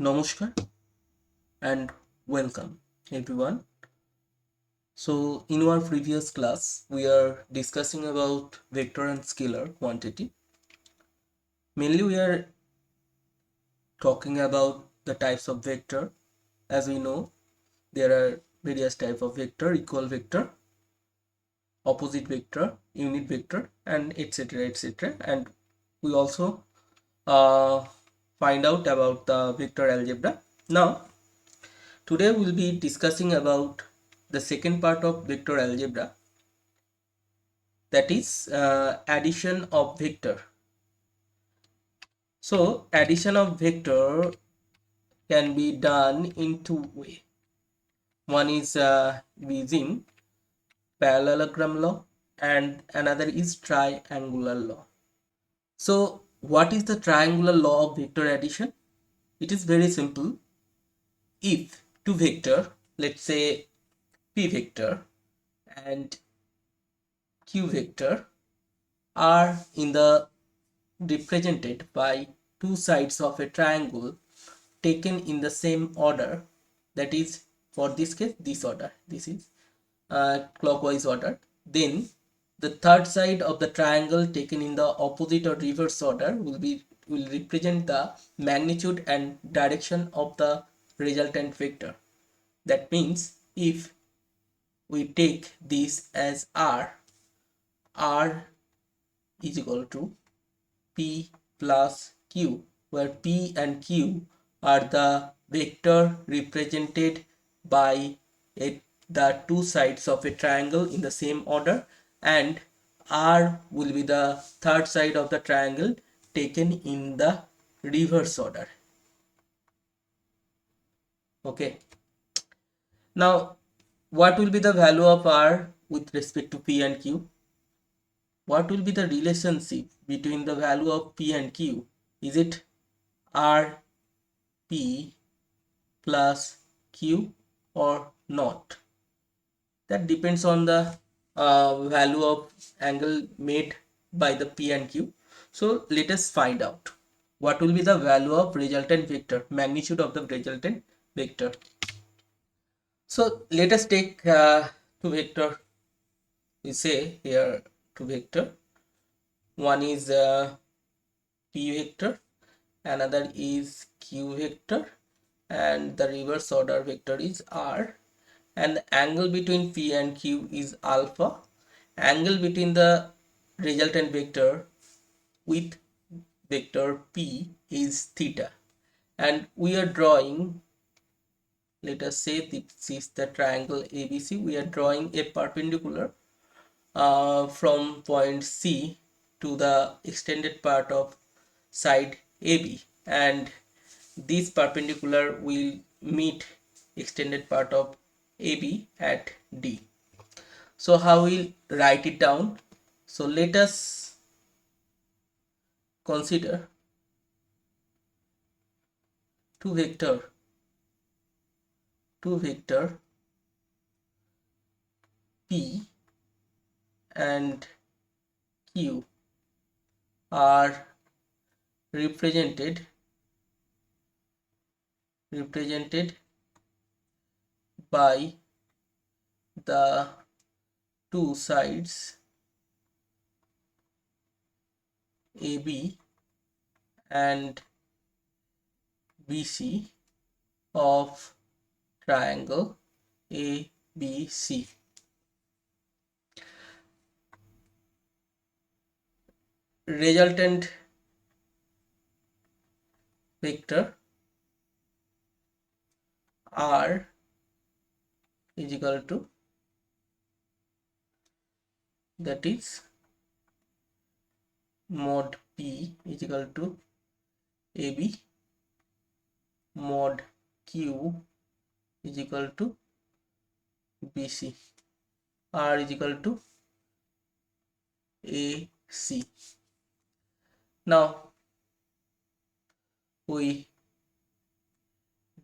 Namaskar and welcome everyone. So in our previous class we are discussing about vector and scalar quantity. Mainly we are talking about the types of vector. As we know, there are various types of vector: equal vector, opposite vector, unit vector, and etc etc. And we also uh, find out about the vector algebra. Now today we'll be discussing about the second part of vector algebra, that is addition of vector. So addition of vector can be done in two ways. One is using parallelogram law and another is triangular law. So what is the triangular law of vector addition? It is very simple. If two vector, let's say p vector and q vector, are in the represented by two sides of a triangle taken in the same order, that is, for this case, this order, this is clockwise order, then the third side of the triangle taken in the opposite or reverse order will represent the magnitude and direction of the resultant vector. That means if we take this as r is equal to P plus Q, where P and Q are the vector represented by the two sides of a triangle in the same order, and R will be the third side of the triangle taken in the reverse order. Okay. Now, what will be the value of R with respect to P and Q? What will be the relationship between the value of P and Q? Is it R P plus Q or not? That depends on the value of angle made by the P and Q. So let us find out what will be the value of resultant vector, magnitude of the resultant vector. So let us take two vector. We say here two vector. One is P vector, another is Q vector, and the reverse order vector is R, and the angle between P and Q is alpha. Angle between the resultant vector with vector P is theta, and we are drawing, let us say this is the triangle ABC. We are drawing a perpendicular from point C to the extended part of side AB, and this perpendicular will meet extended part of AB at D. So how we'll write it down? So let us consider two vector P and Q are represented by the two sides AB and BC of triangle ABC. Resultant vector R is equal to, that is, mod P is equal to AB, mod Q is equal to BC, R is equal to AC. Now we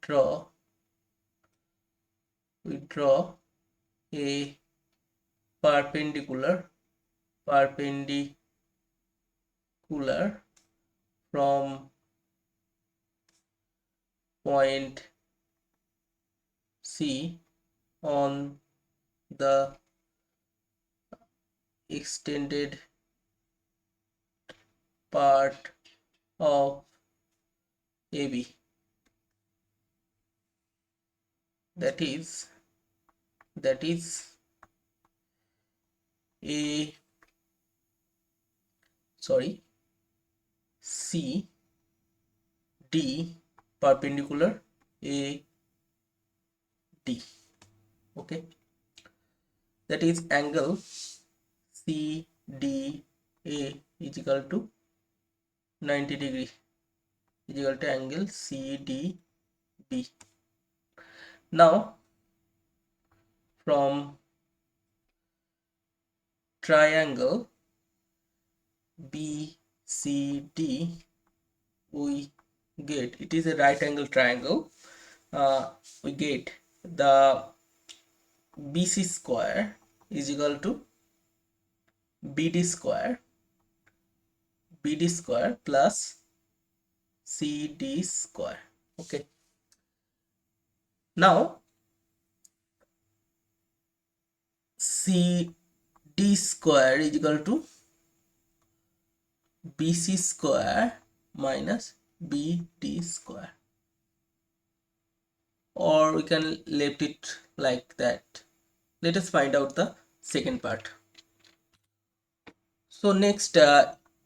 draw a perpendicular from point C on the extended part of AB, that is a sorry C D perpendicular A D. Okay, that is angle C D A is equal to 90 degree, is equal to angle C D B. Now from triangle BCD we get, it is a right angle triangle, we get the BC square is equal to BD square plus CD square. Okay, now CD square is equal to BC square minus BD square, or we can left it like that. Let us find out the second part. So next,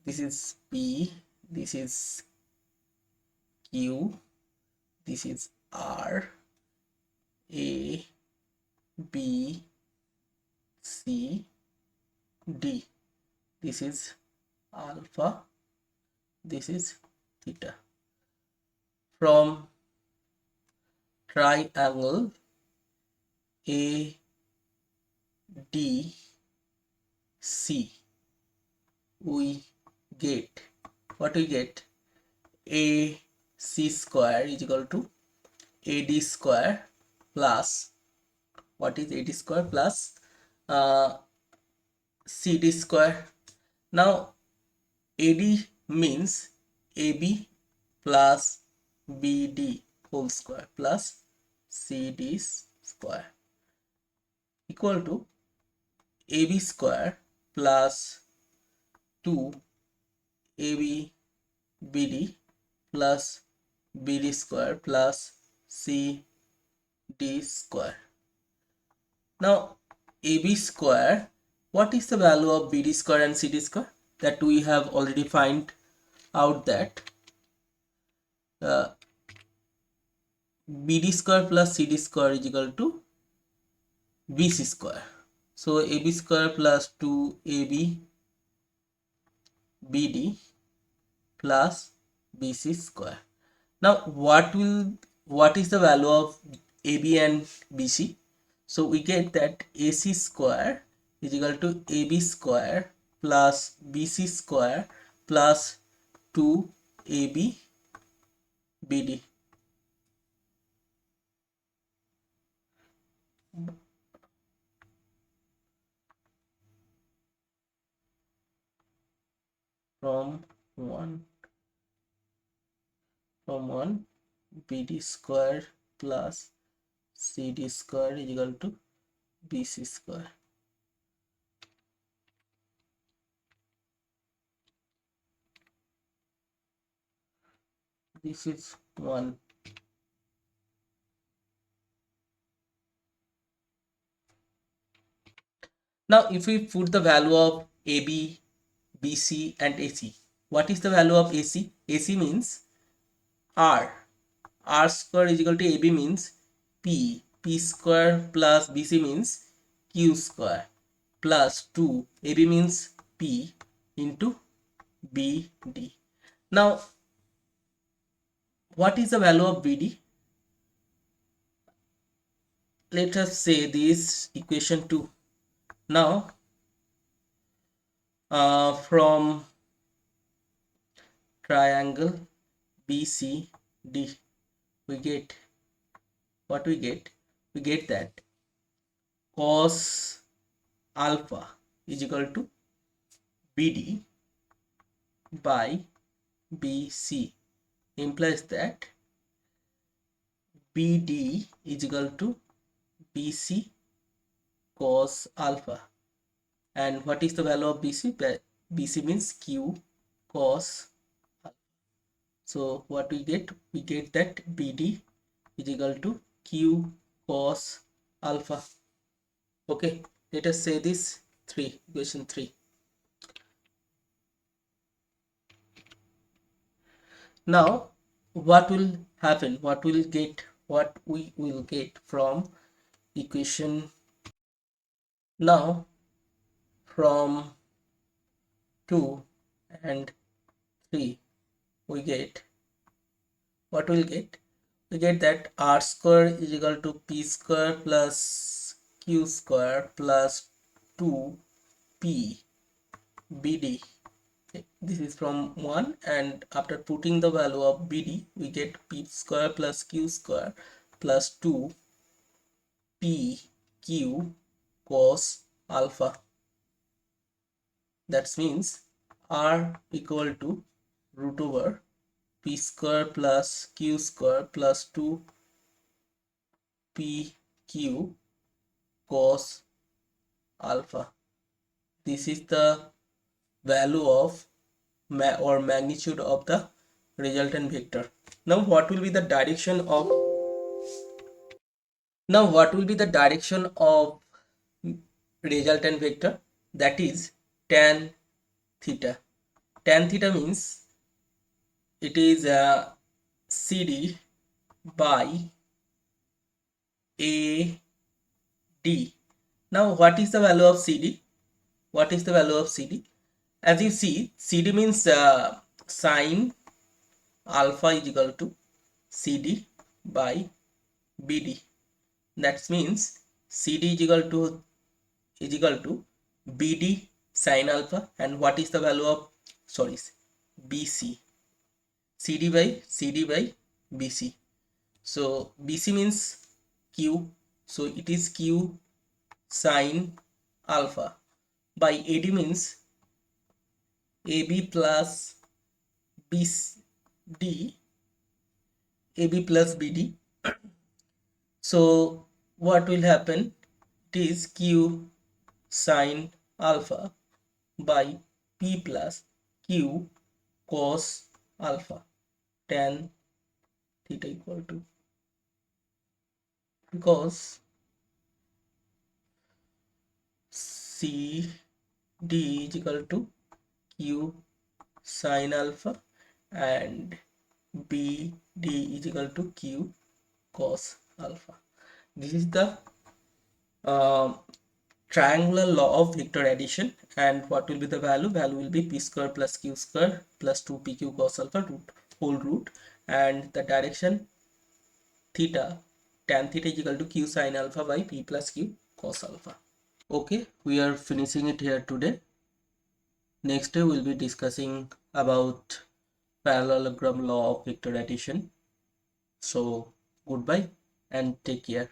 this is P, this is Q, this is R, A, B, C, D. This is alpha, this is theta. From triangle ADC, we get, what we get, AC square is equal to AD square plus, what is AD square plus CD square. Now AD means AB plus BD whole square plus CD square equal to AB square plus 2 AB BD plus BD square plus CD square. Now AB square, what is the value of BD square and CD square? That we have already find out that BD square plus CD square is equal to BC square. So AB square plus 2AB BD plus BC square. Now what is the value of AB and BC? So we get that AC square is equal to AB square plus BC square plus 2AB BD. From 1 BD square plus CD square is equal to BC square. This is 1. Now if we put the value of AB, BC and AC, what is the value of AC? AC means R square is equal to AB means P square plus BC means Q square plus 2 AB means P into BD. Now what is the value of BD? Let us say this equation 2. Now from triangle BCD we get, what we get? We get that cos alpha is equal to BD by BC, implies that BD is equal to BC cos alpha. And what is the value of BC? BC means Q cos alpha. So what we get? We get that BD is equal to Q cos alpha. Okay, let us say this equation 3. Now what will happen? What we will get from equation? Now from 2 and 3 we get what we'll get? We get that r square is equal to p square plus q square plus 2p bd. This is from 1, and after putting the value of bd we get p square plus q square plus 2 pq cos alpha. That means r equal to root over p square plus q square plus 2 pq cos alpha. This is the value of or magnitude of the resultant vector. Now what will be the direction of resultant vector? That is tan theta. Tan theta means it is CD by AD. Now what is the value of CD? What is the value of CD? As you see, CD means sine alpha is equal to CD by BD. That means CD is equal to BD sine alpha. And what is the value of BC? CD by BC. So BC means Q. So it is Q sine alpha by AD means AB plus BD, AB plus BD. So what will happen? It is Q sine alpha by P plus Q cos alpha tan theta equal to, because CD is equal to Q sine alpha and BD is equal to Q cos alpha. This is the triangular law of vector addition. And what will be the value? Value will be p square plus q square plus 2pq cos alpha whole root, and the direction theta, tan theta is equal to q sine alpha by p plus q cos alpha. Okay, we are finishing it here today. Next day we'll be discussing about parallelogram law of vector addition. So goodbye and take care.